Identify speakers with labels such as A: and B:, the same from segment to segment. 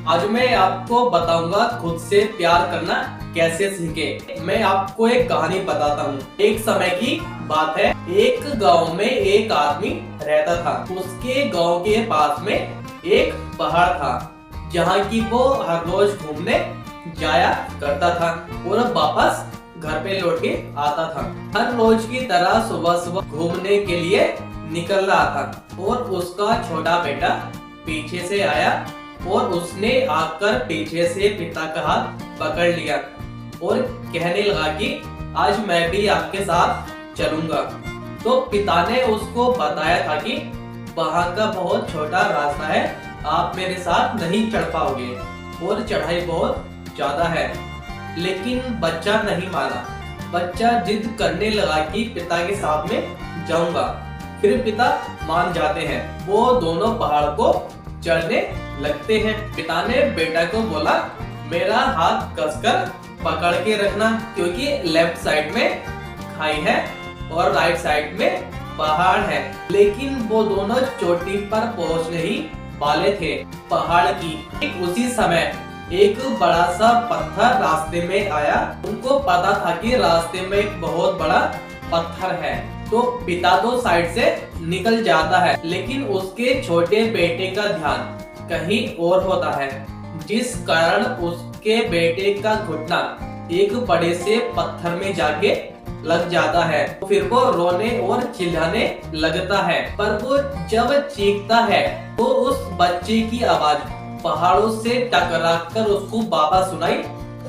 A: आज मैं आपको बताऊंगा खुद से प्यार करना कैसे सीखे। मैं आपको एक कहानी बताता हूँ। एक समय की बात है, एक गांव में एक आदमी रहता था। उसके गांव के पास में एक पहाड़ था, जहाँ की वो हर रोज घूमने जाया करता था और वापस घर पे लौट के आता था। हर रोज की तरह सुबह सुबह घूमने के लिए निकल रहा था और उसका छोटा बेटा पीछे से आया और उसने आकर पीछे से पिता का हाथ पकड़ लिया और कहने लगा कि आज मैं भी आपके साथ चलूंगा। तो पिता ने उसको बताया था कि वहां का बहुत छोटा रास्ता है, आप मेरे साथ नहीं चढ़ पाओगे और चढ़ाई बहुत ज्यादा है। लेकिन बच्चा नहीं माना। बच्चा जिद करने लगा कि पिता के साथ में जाऊंगा। फिर पिता मान जाते हैं। वो दोनों पहाड़ को चढ़ने लगते हैं। पिता ने बेटा को बोला, मेरा हाथ कसकर पकड़ के रखना, क्योंकि लेफ्ट साइड में खाई है और राइट साइड में पहाड़ है। लेकिन वो दोनों चोटी पर पहुंचने ही वाले थे पहाड़ की। ठीक उसी समय एक बड़ा सा पत्थर रास्ते में आया। उनको पता था कि रास्ते में एक बहुत बड़ा पत्थर है, तो पिता तो साइड से निकल जाता है, लेकिन उसके छोटे बेटे का ध्यान कहीं और होता है, जिस कारण उसके बेटे का घुटना एक बड़े से पत्थर में जाके लग जाता है। फिर वो रोने और चिल्लाने लगता है। पर वो जब चीखता है तो उस बच्चे की आवाज पहाड़ों से टकराकर उसको वापस सुनाई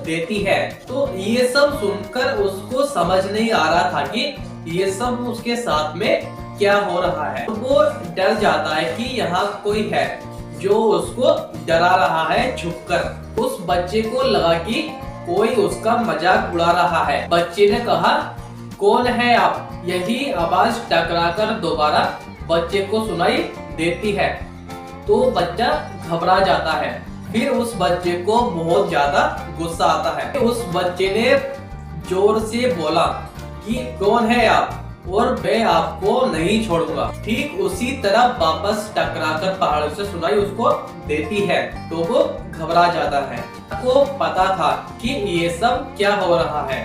A: देती है। तो ये सब सुनकर उसको समझ नहीं आ रहा था कि ये सब उसके साथ में क्या हो रहा है। तो वो डर जाता है कि यहाँ कोई है जो उसको डरा रहा है छुपकर। उस बच्चे को लगा कि कोई उसका मजाक उड़ा रहा है। बच्चे ने कहा, कौन है आप? यही आवाज टकराकर दोबारा बच्चे को सुनाई देती है। तो बच्चा घबरा जाता है। फिर उस बच्चे को बहुत ज्यादा गुस्सा आता है। उस बच्चे ने जोर से बोला कि कौन है आप, और मैं आपको नहीं छोड़ूंगा। ठीक उसी तरह वापस टकराकर पहाड़ से सुनाई उसको देती है। तो वो घबरा जाता है। को पता था कि ये सब क्या हो रहा है।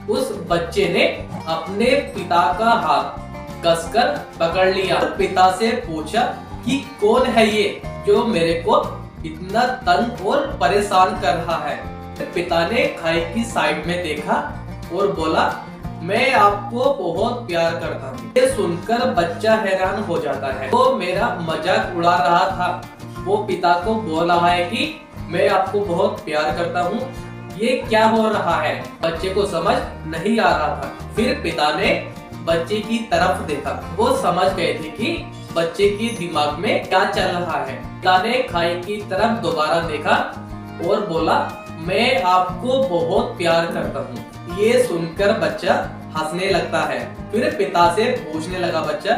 A: उस बच्चे ने अपने पिता का हाथ कसकर पकड़ लिया और पिता से पूछा कि कौन है ये जो मेरे को इतना तंग और परेशान कर रहा है। पिता ने खाई की साइड में देखा और बोला, मैं आपको बहुत प्यार करता हूँ। ये सुनकर बच्चा हैरान हो जाता है। वो मेरा मजाक उड़ा रहा था। वो पिता को बोल रहा है कि मैं आपको बहुत प्यार करता हूँ, ये क्या हो रहा है? बच्चे को समझ नहीं आ रहा था। फिर पिता ने बच्चे की तरफ देखा। वो समझ गए थे कि बच्चे के दिमाग में क्या चल रहा है। पिता ने खाई की तरफ दोबारा देखा और बोला, मैं आपको बहुत प्यार करता हूँ। ये सुनकर बच्चा हंसने लगता है। फिर पिता से पूछने लगा बच्चा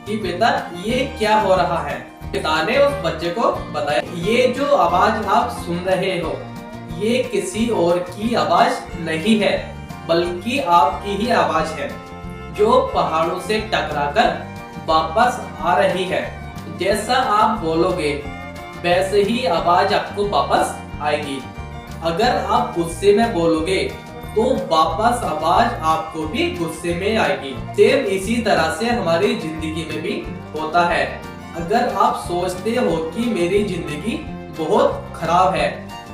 A: कि पिता ये क्या हो रहा है? पिता ने उस बच्चे को बताया, ये जो आवाज आप सुन रहे हो ये किसी और की आवाज नहीं है, बल्कि आपकी ही आवाज है, जो पहाड़ों से टकराकर वापस आ रही है। जैसा आप बोलोगे वैसे ही आवाज आपको वापस आएगी। अगर आप गुस्से में बोलोगे तो वापस आवाज आपको भी गुस्से में आएगी। सेम इसी तरह से हमारी जिंदगी में भी होता है। अगर आप सोचते हो कि मेरी जिंदगी बहुत खराब है,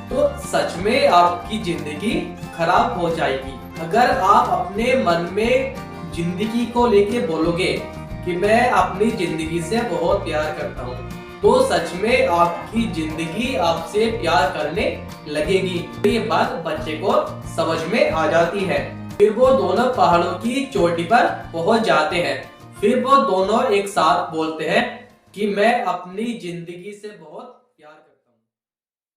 A: तो सच में आपकी जिंदगी खराब हो जाएगी। अगर आप अपने मन में जिंदगी को लेके बोलोगे कि मैं अपनी जिंदगी से बहुत प्यार करता हूँ, तो सच में आपकी जिंदगी आपसे प्यार करने लगेगी। ये बात बच्चे को समझ में आ जाती है। फिर वो दोनों पहाड़ों की चोटी पर पहुंच जाते हैं। फिर वो दोनों एक साथ बोलते हैं कि मैं अपनी जिंदगी से बहुत प्यार